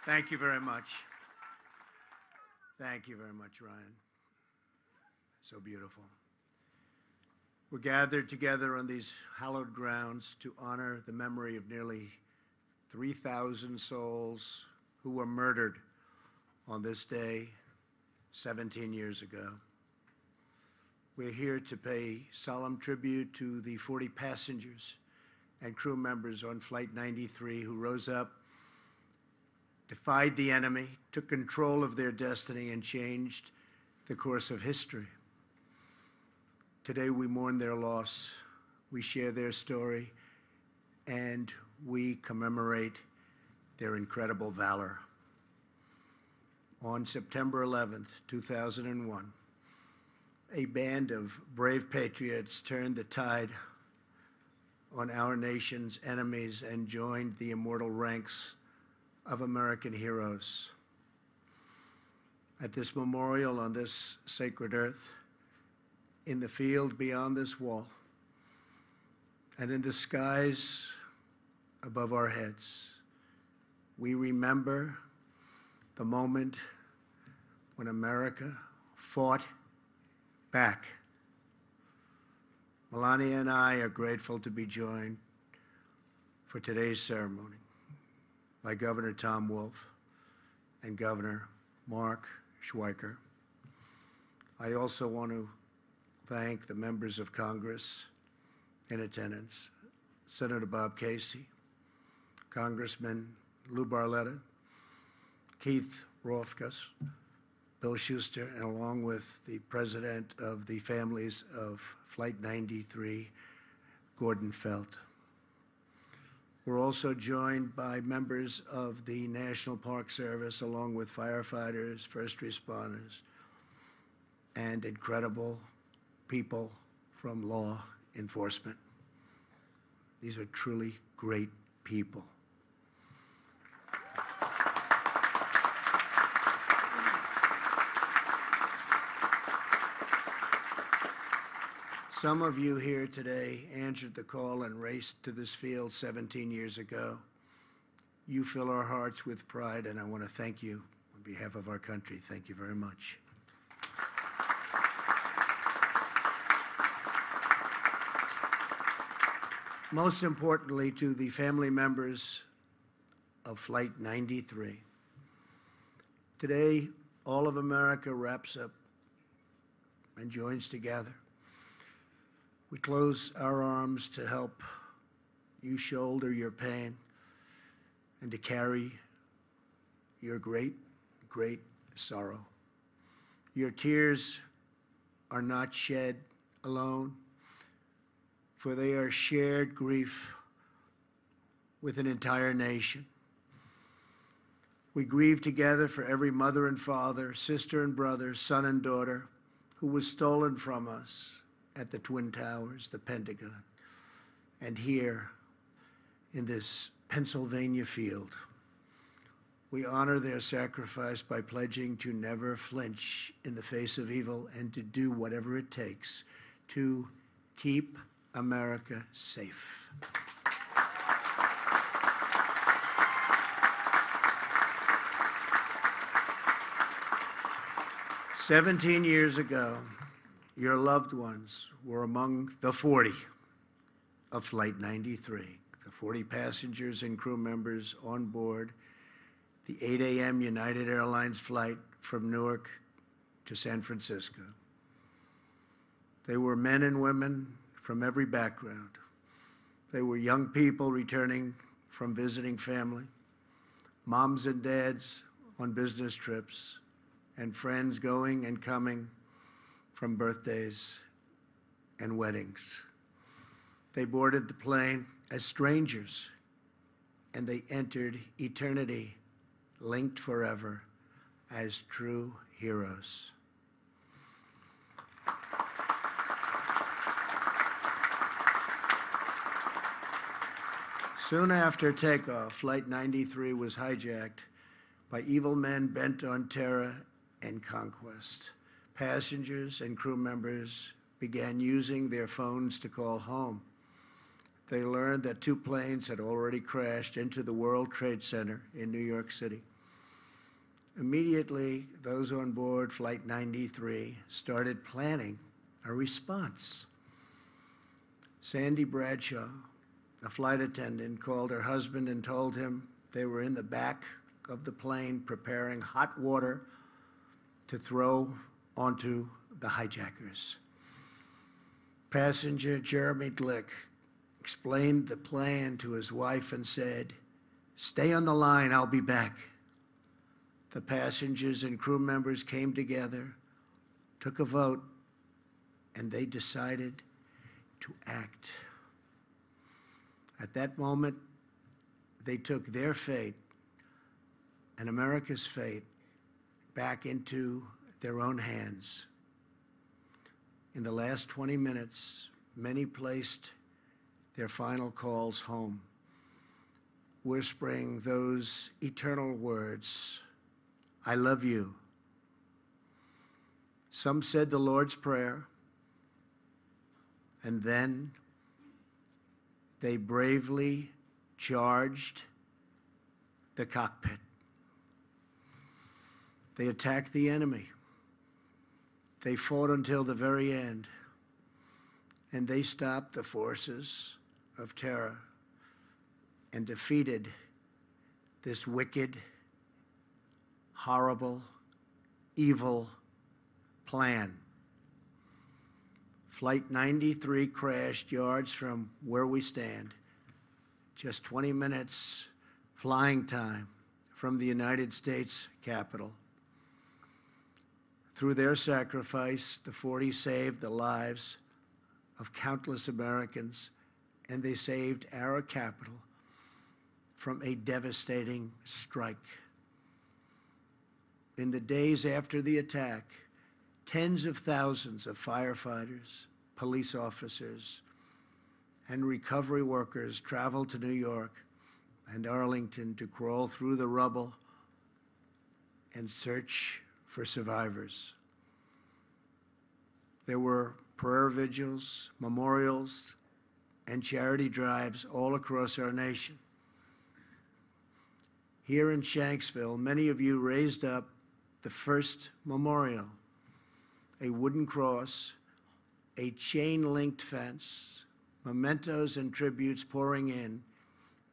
Thank you very much. Thank you very much, Ryan. So beautiful. We're gathered together on these hallowed grounds to honor the memory of nearly 3,000 souls who were murdered on this day 17 years ago. We're here to pay solemn tribute to the 40 passengers and crew members on Flight 93 who rose up, defied the enemy, took control of their destiny, and changed the course of history. Today we mourn their loss, we share their story, and we commemorate their incredible valor. On September 11th, 2001, a band of brave patriots turned the tide on our nation's enemies and joined the immortal ranks of American heroes. At this memorial on this sacred earth, in the field beyond this wall, and in the skies above our heads, we remember the moment when America fought back. Melania and I are grateful to be joined for today's ceremony by Governor Tom Wolf and Governor Mark Schweiker. I also want to thank the members of Congress in attendance, Senator Bob Casey, Congressman Lou Barletta, Keith Rothfuss, Bill Schuster, and along with the president of the families of Flight 93, Gordon Felt. We're also joined by members of the National Park Service, along with firefighters, first responders, and incredible people from law enforcement. These are truly great people. Some of you here today answered the call and raced to this field 17 years ago. You fill our hearts with pride, and I want to thank you on behalf of our country. Thank you very much. Most importantly, to the family members of Flight 93. Today, all of America wraps up and joins together. We close our arms to help you shoulder your pain and to carry your great, great sorrow. Your tears are not shed alone, for they are shared grief with an entire nation. We grieve together for every mother and father, sister and brother, son and daughter who was stolen from us at the Twin Towers, the Pentagon, and here in this Pennsylvania field. We honor their sacrifice by pledging to never flinch in the face of evil and to do whatever it takes to keep America safe. "17 years ago, your loved ones were among the 40 of Flight 93, the 40 passengers and crew members on board the 8 a.m. United Airlines flight from Newark to San Francisco. They were men and women from every background. They were young people returning from visiting family, moms and dads on business trips, and friends going and coming from birthdays and weddings. They boarded the plane as strangers, and they entered eternity, linked forever as true heroes. Soon after takeoff, Flight 93 was hijacked by evil men bent on terror and conquest. Passengers and crew members began using their phones to call home. They learned that 2 planes had already crashed into the World Trade Center in New York City. Immediately, those on board Flight 93 started planning a response. Sandy Bradshaw, a flight attendant, called her husband and told him they were in the back of the plane preparing hot water to throw onto the hijackers. Passenger Jeremy Glick explained the plan to his wife and said, "Stay on the line, I'll be back." The passengers and crew members came together, took a vote, and they decided to act. At that moment, they took their fate and America's fate back into their own hands. In the last 20 minutes, many placed their final calls home, whispering those eternal words, "I love you." Some said the Lord's Prayer, and then they bravely charged the cockpit. They attacked the enemy. They fought until the very end, and they stopped the forces of terror and defeated this wicked, horrible, evil plan. Flight 93 crashed yards from where we stand, just 20 minutes flying time from the United States Capitol. Through their sacrifice, the 40 saved the lives of countless Americans, and they saved our capital from a devastating strike. In the days after the attack, tens of thousands of firefighters, police officers, and recovery workers traveled to New York and Arlington to crawl through the rubble and search for survivors. There were prayer vigils, memorials, and charity drives all across our nation. Here in Shanksville, many of you raised up the first memorial, a wooden cross, a chain-linked fence, mementos and tributes pouring in,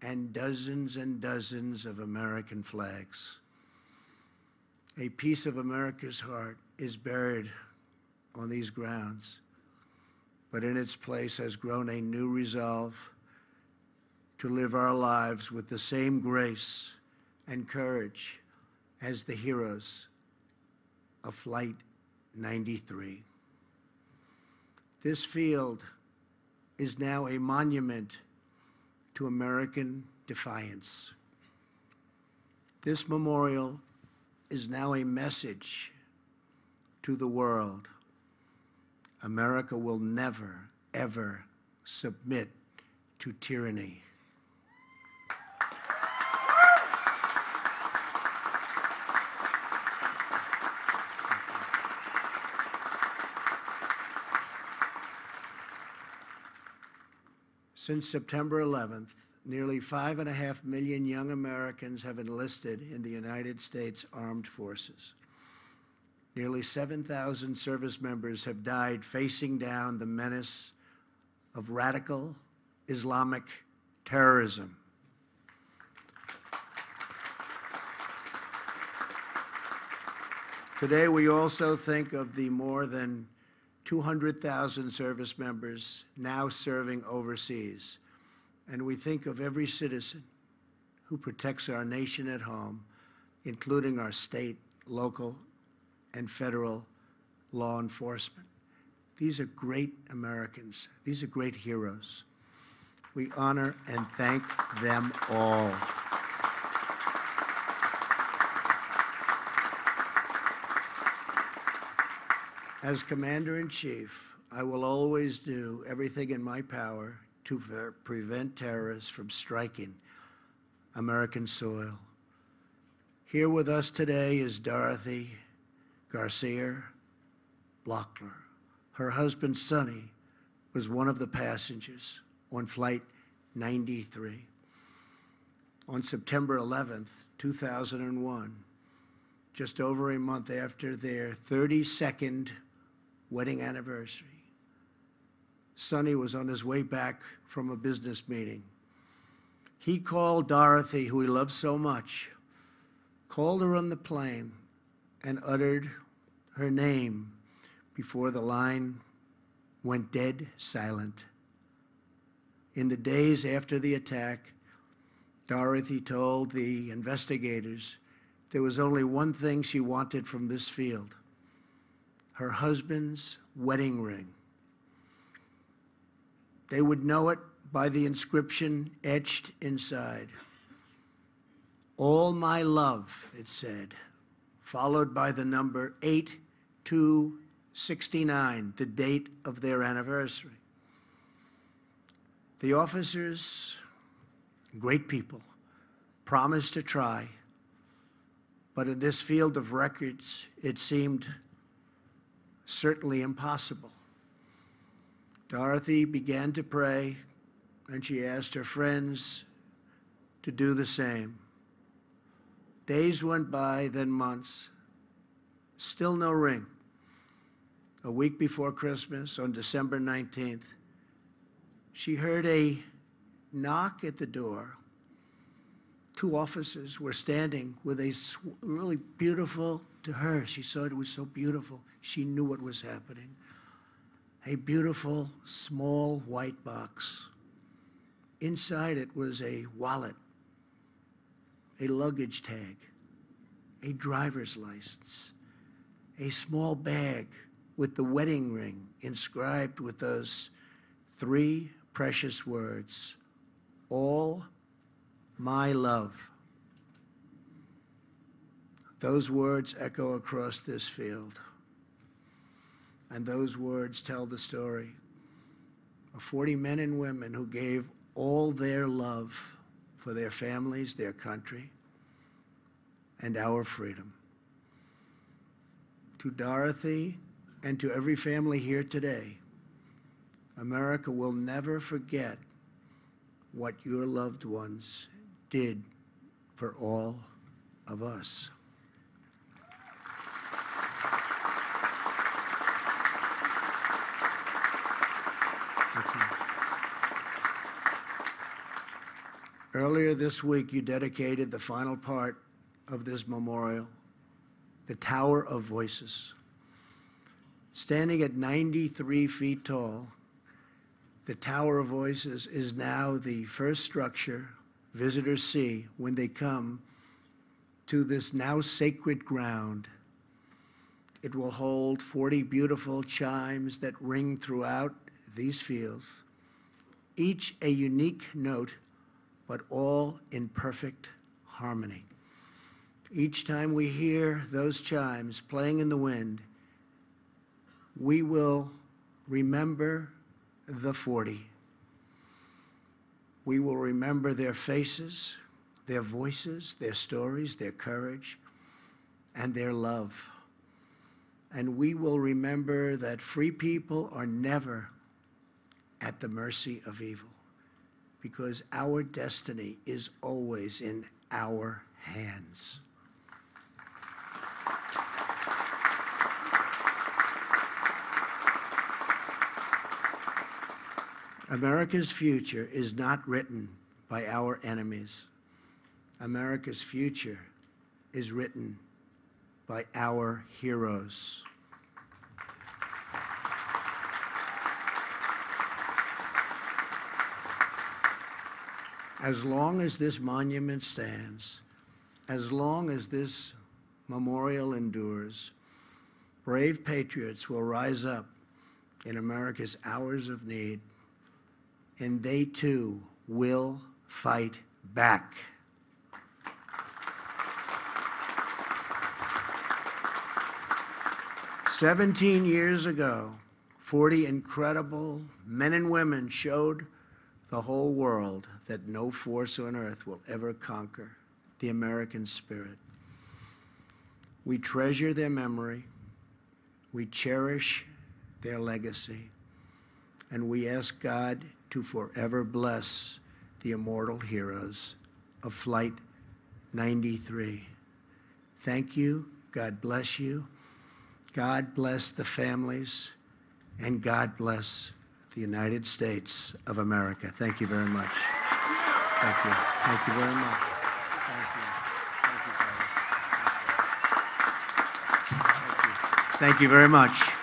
and dozens of American flags. A piece of America's heart is buried on these grounds, but in its place has grown a new resolve to live our lives with the same grace and courage as the heroes of Flight 93. This field is now a monument to American defiance. This memorial is now a message to the world. America will never, ever submit to tyranny. Since September 11th, nearly 5.5 million young Americans have enlisted in the United States Armed Forces. Nearly 7,000 service members have died facing down the menace of radical Islamic terrorism. Today, we also think of the more than 200,000 service members now serving overseas. And we think of every citizen who protects our nation at home, including our state, local, and federal law enforcement. These are great Americans. These are great heroes. We honor and thank them all. As Commander-in-Chief, I will always do everything in my power to prevent terrorists from striking American soil. Here with us today is Dorothy Garcia Blockler. Her husband, Sonny, was one of the passengers on Flight 93. On September 11th, 2001, just over a month after their 32nd wedding anniversary. Sonny was on his way back from a business meeting. He called Dorothy, who he loved so much, called her on the plane and uttered her name before the line went dead silent. In the days after the attack, Dorothy told the investigators there was only one thing she wanted from this field: her husband's wedding ring. They would know it by the inscription etched inside. "All my love," it said, followed by the number 8269, the date of their anniversary. The officers, great people, promised to try, but in this field of records, it seemed certainly impossible. Dorothy began to pray, and she asked her friends to do the same. Days went by, then months. Still no ring. A week before Christmas, on December 19th, she heard a knock at the door. Two officers were standing with a really beautiful, to her, she saw it was so beautiful, she knew what was happening. A beautiful, small white box. Inside it was a wallet, a luggage tag, a driver's license, a small bag with the wedding ring inscribed with those three precious words: "All my love." Those words echo across this field. And those words tell the story of 40 men and women who gave all their love for their families, their country, and our freedom. To Dorothy and to every family here today, America will never forget what your loved ones did for all of us. Earlier this week, you dedicated the final part of this memorial, the Tower of Voices. Standing at 93 feet tall, the Tower of Voices is now the first structure visitors see when they come to this now sacred ground. It will hold 40 beautiful chimes that ring throughout these fields, each a unique note, but all in perfect harmony. Each time we hear those chimes playing in the wind, we will remember the 40. We will remember their faces, their voices, their stories, their courage, and their love. And we will remember that free people are never at the mercy of evil, because our destiny is always in our hands. America's future is not written by our enemies. America's future is written by our heroes. As long as this monument stands, as long as this memorial endures, brave patriots will rise up in America's hours of need, and they too will fight back. "17 years ago, 40 incredible men and women showed the whole world that no force on earth will ever conquer the American spirit. We treasure their memory, we cherish their legacy, and we ask God to forever bless the immortal heroes of Flight 93. Thank you, God bless you. God bless the families, and God bless the United States of America. Thank you very much. Thank you. Thank you very much. Thank you. Thank you, Father. Thank you very much.